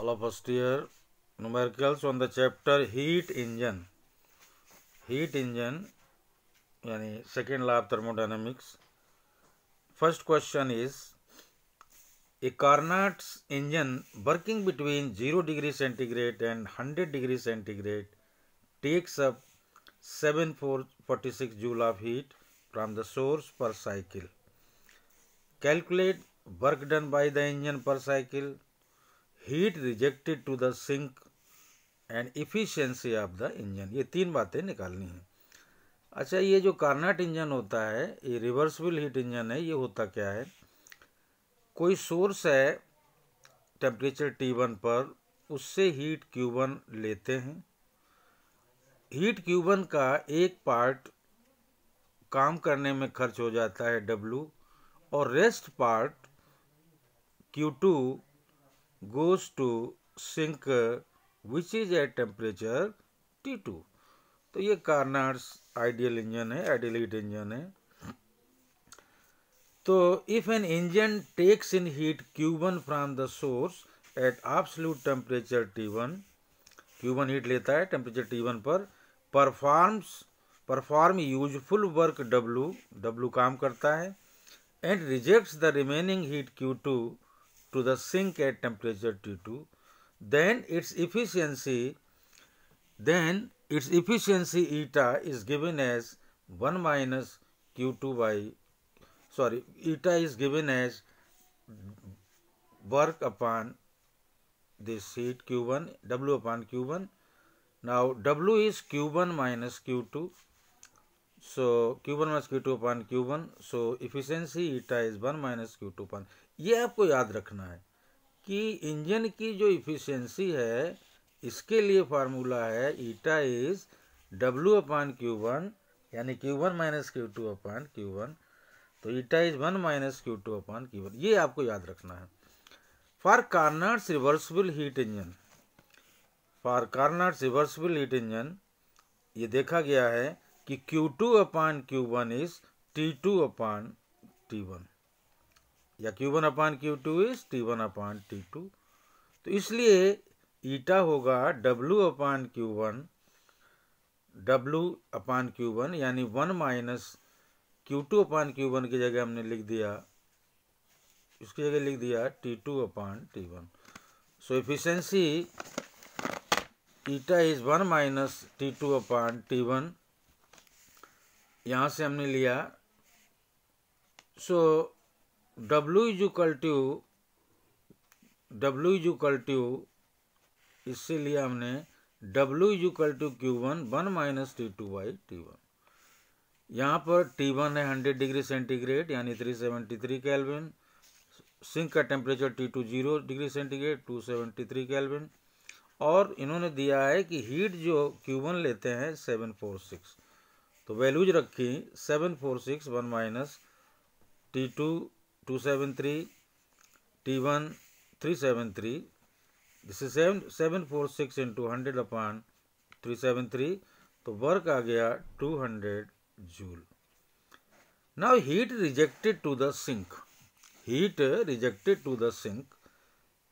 All of us here, numericals on the chapter heat engine. Heat engine यानी second law of thermodynamics. First question is, a Carnot's engine working between 0 degree centigrade and 100 degree centigrade takes up 746 joule of heat from the source per cycle. Calculate work done by the engine per cycle, heat rejected to the sink and efficiency of the engine. ये तीन बातें निकालनी है. अच्छा, ये जो Carnot engine होता है ये रिवर्सिबल हीट इंजन है. ये होता क्या है, कोई सोर्स है टेम्परेचर T1 पर, उससे हीट Q1 लेते हैं. हीट Q1 का एक पार्ट काम करने में खर्च हो जाता है W और rest part Q2 goes to sink which is at temperature T2. तो ये कार्नट्स आइडियल इंजन है, आइडियल हीट इंजन है. तो if an engine takes in heat Q1 from the source at absolute temperature T1, Q1 heat लेता है temperature T1 पर, perform useful work W काम करता है, and rejects the remaining heat Q2 to the sink at temperature T2, then its efficiency eta is given as 1 minus Q2 by eta is given as work upon this heat Q1, W upon Q1. Now W is Q1 minus Q2, so Q1 minus Q2 upon Q1, so efficiency eta is 1 minus Q2 upon. ये आपको याद रखना है कि engine की जो efficiency है इसके लिए फार्मूला है eta is W upon Q1 यानी Q1 minus Q2 upon Q1. तो ईटा is 1 minus Q2 upon Q1. ये आपको याद रखना है. फॉर कार्नट्स रिवर्सिबल हीट इंजन, ये देखा गया है कि Q2 upon Q1 is T2 upon T1 या Q1 upon Q2 is T1 upon T2. तो इसलिए ईटा होगा W अपॉन Q1 यानी 1 माइनस Q2 अपॉन Q1 की जगह हमने लिख दिया, इसकी जगह लिख दिया T2 upon T1. So efficiency eta is 1 minus T2 upon T1. यहाँ से हमने लिया, so W is equal to इससे लिया हमने W is equal to Q1 1 minus T2 by T1. यहाँ पर T1 है 100 डिग्री सेंटीग्रेड यानी 373 केल्विन, सिंक का temperature T2 0 degree centigrade 273 kelvin, और इन्होंने दिया है कि हीट जो Q1 लेते हैं 746. तो वैल्यूज रखी 746 1 minus T2 273 T1 373. This is 746 into 100 upon 373. तो वर्क आ गया 200 joule. Now heat rejected to the sink.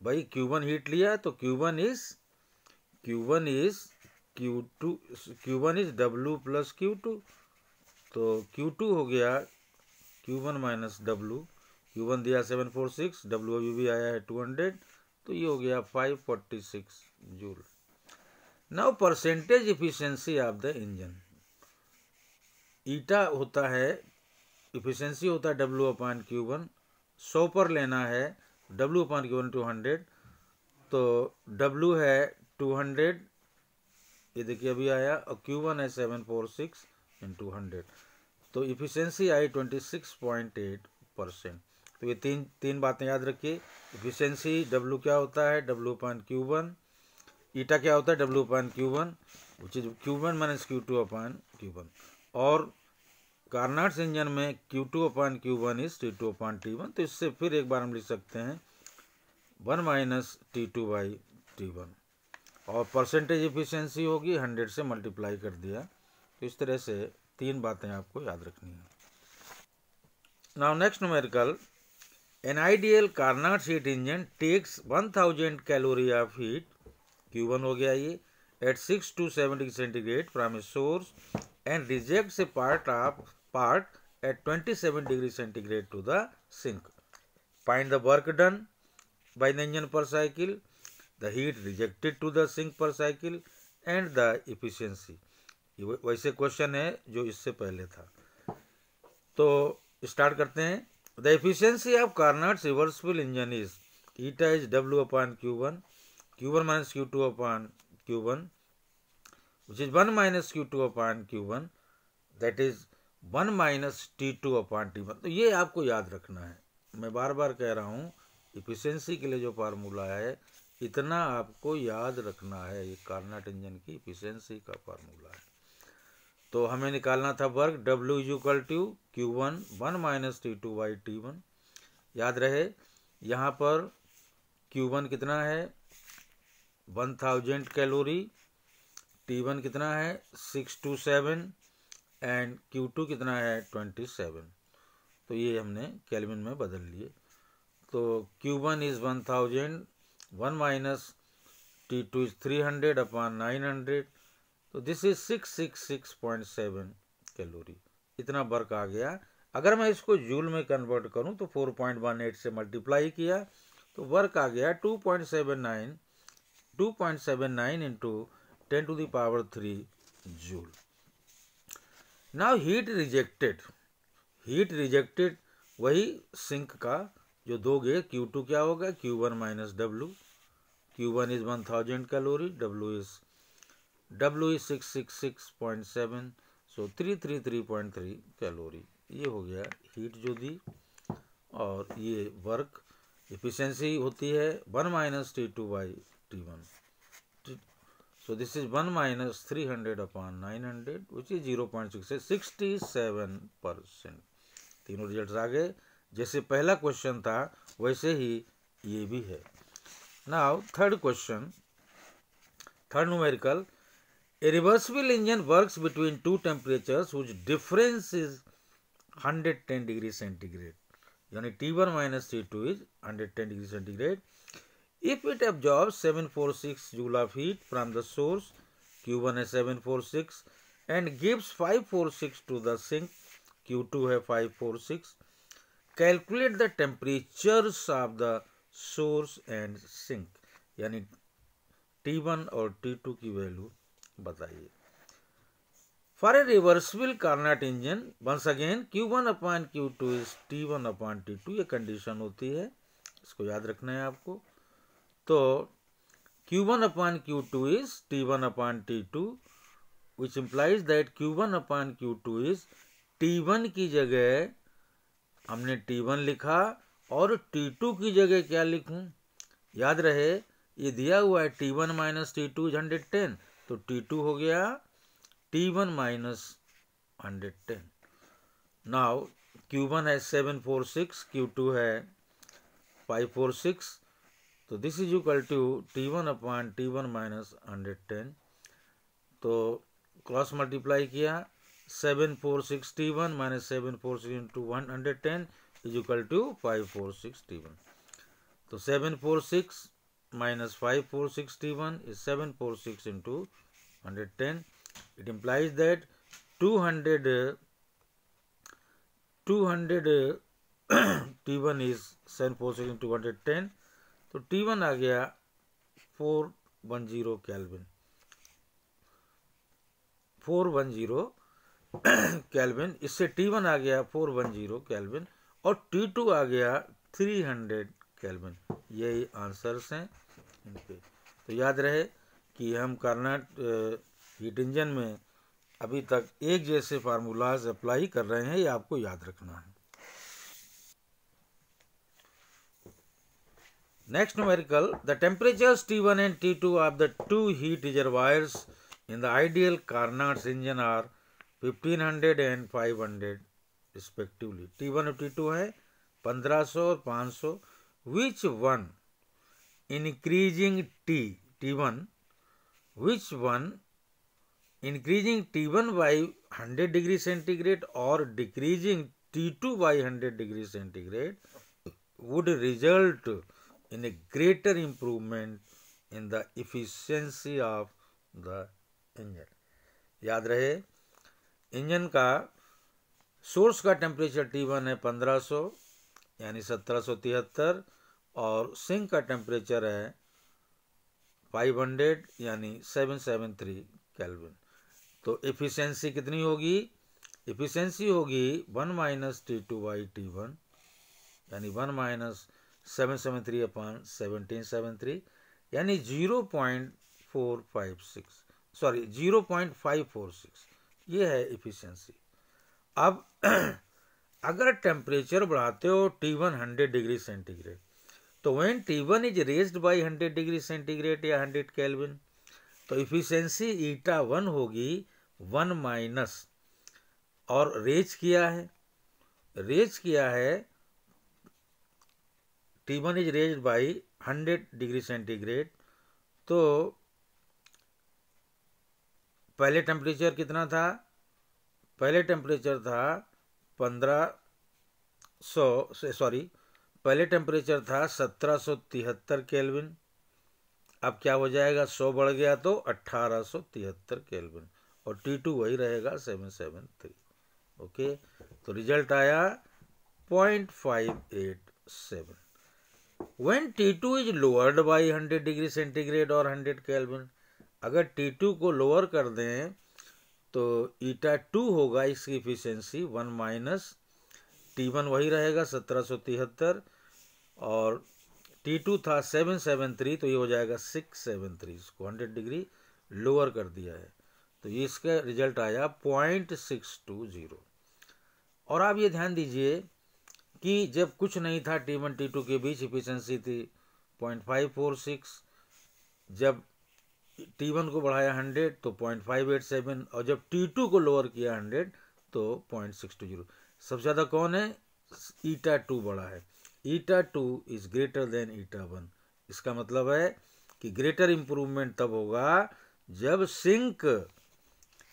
भाई Q1 हीट लिया तो Q1 is W plus Q2. तो Q2 हो गया Q1 माइनस W. Q1 दिया 746, W अभी भी आया है 200, तो ये हो गया 546 joule. Now percentage efficiency of the engine. Eta होता है, इफिशिएंसी होता है W अपॉन Q1. 100 पर लेना है W अपॉन Q1 200, तो W है 200, ये देखिए अभी आया, और Q1 है 746 इंटू 100. तो इफिशिएंसी आई 26.8%. तो ये तीन बातें याद रखिए. इफिशिएंसी W क्या होता है, W अपॉन Q1. ईटा क्या होता है, W upon Q1 which is Q1 minus Q2 upon Q1. और कार्नट्स इंजन में Q2 upon Q1 is T2 upon T1. तो इससे फिर एक बार हम लिख सकते हैं 1 माइनस T2 बाई T1, और परसेंटेज इफिशिएंसी होगी 100 से मल्टीप्लाई कर दिया. तो इस तरह से तीन बातें आपको याद रखनी है. Now next numerical, An ideal Carnot heat engine takes 1000 calorie of heat, Q1 हो गया ये, at 6 to 7 degree centigrade from a source and rejects a part at 27 degree centigrade to the sink. Find the work done by the engine per cycle, the heat rejected to the sink per cycle and the efficiency. ये वैसे question है जो इससे पहले था। तो start करते हैं। The efficiency of Carnot's reversible engine is eta is W upon Q1, Q1 minus Q2 upon Q1, which is 1 minus Q2 upon Q1, that is 1 minus T2 upon T1। तो ये आपको याद रखना है, मैं बार बार कह रहा हूँ, इफिशिएंसी के लिए जो फार्मूला है इतना आपको याद रखना है, ये कार्नोट इंजन की इफिशिएंसी का फार्मूला है। तो हमें निकालना था work W is equal to Q1 1 minus T2 by T1। याद रहे यहाँ पर Q1 कितना है 1000 कैलोरी, T1 कितना है 6 to 7 एंड Q2 कितना है 27। तो ये हमने केल्विन में बदल लिए। तो Q1 is 1000, 1 minus T2 is 300 upon 900, तो दिस इज 666.7 कैलोरी। इतना वर्क आ गया। अगर मैं इसको जूल में कन्वर्ट करूं तो 4.18 से मल्टीप्लाई किया तो वर्क आ गया 2.79 into 10 to the power 3 joule. Now heat rejected वही सिंक का जो दोगे, Q2 क्या होगा Q1 minus W, Q1 is 1000 calorie, W is 666.7, so 333.3 calorie. ये हो गया हीट जो दी, और ये वर्क एफिशिएंसी होती है 1 minus T2 by T1। So this is 1 minus 300 upon 900 which is 0.6, 67%। तीनों रिजल्ट्स आ गए। जैसे पहला क्वेश्चन था वैसे ही ये भी है। Now third question, third numerical, a reversible engine works between two temperatures whose difference is 110 degrees centigrade, यानी T1 minus T2 is 110 degrees centigrade. If it absorbs 746 joule of heat from the source, Q1 है 746 and gives 546 to the sink, Q2 है 546, calculate the temperatures of the source and sink, यानी T1 और T2 की value बताइए। For a reversible Carnot engine once again Q1 upon Q2 is T1 upon T2, ये condition होती है, इसको याद रखना है आपको। तो Q1 upon Q2 is T1 upon T2 which implies that Q1 upon Q2 is T1 की जगह हमने T1 लिखा और T2 की जगह क्या लिखूं, याद रहे ये दिया हुआ है T1 माइनस T2 इज 110, तो T2 हो गया T1 माइनस 110। नाउ Q1 है 746, Q2 है 546, तो this is equal to T1 upon T1 minus 110। तो क्रॉस मल्टीप्लाई किया, 746 T1 minus 746 into 110 is equal to 546 T1। तो 746 minus 546 T1 is 746 into 110. It implies that 200 T1 is 746 into 110, तो T1 आ गया 410 kelvin, 410 kelvin, इससे T1 आ गया 410 kelvin और T2 आ गया 300 kelvin. यही आंसर्स हैं इनके। तो याद रहे कि हम कार्नोट हीट इंजन में अभी तक एक जैसे फार्मूलाज अप्लाई कर रहे हैं, ये आपको याद रखना है। Next numerical, the temperatures T1 and T2 of the two heat reservoirs in the ideal Carnot engine are 1500 and 500 respectively. T1 और T2 है 1500 और 500। Which one increasing T1, which one increasing T1 by 100 degree centigrade or decreasing T2 by 100 degree centigrade would result in a greater improvement in the efficiency of the engine. याद रहे, engine का source का temperature T1 है 1500 यानी 1773 और sink का temperature है 500 यानी 773 केल्विन। तो एफिशिएंसी कितनी होगी? एफिशिएंसी होगी 1 माइनस T2/T1 यानी 1 माइनस 773 अपॉन 1773 यानी 0.546। ये है एफिशिएंसी। अब अगर टेम्परेचर बढ़ाते हो T1 100 डिग्री सेंटीग्रेड, तो when T1 is raised bye 100 degree centigrade या 100 केल्विन, तो इफिशियंसी ईटा 1 होगी 1 माइनस, और रेज किया है T1 is raised bye 100 degree centigrade, तो पहले टेम्परेचर कितना था? पहले टेम्परेचर था 1773 केल्विन। अब क्या हो जाएगा? 100 बढ़ गया तो 1873 केल्विन, और T2 वही रहेगा 773। ओके, तो रिजल्ट आया 0.587। When T2 is lowered by 100 degree centigrade और 100 केल्विन, अगर T2 को लोअर कर दें तो ईटा 2 होगा इसकी इफिशियंसी 1 माइनस T1 वही रहेगा 1773 और T2 था 773, तो ये हो जाएगा 673। इसको 100 डिग्री लोअर कर दिया है, तो ये इसका रिजल्ट आया 0.620। और आप ये ध्यान दीजिए कि जब कुछ नहीं था T1 T2 के बीच इफिशियंसी थी 0.546, जब T1 को बढ़ाया 100 तो 0.587, और जब T2 को लोअर किया 100 तो 0.620। सबसे ज़्यादा कौन है? ईटा 2 बड़ा है। ईटा 2 इज ग्रेटर देन ईटा 1। इसका मतलब है कि ग्रेटर इम्प्रूवमेंट तब होगा जब सिंक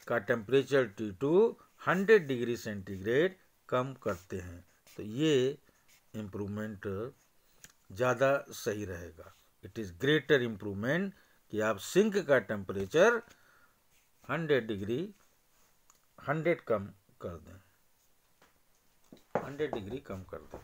का टेम्परेचर T2 100 डिग्री सेंटीग्रेड कम करते हैं, तो ये इम्प्रूवमेंट ज़्यादा सही रहेगा। इट इज़ ग्रेटर इम्प्रूवमेंट कि आप सिंक का टेम्परेचर 100 डिग्री 100 कम कर दें, 100 डिग्री कम कर दें।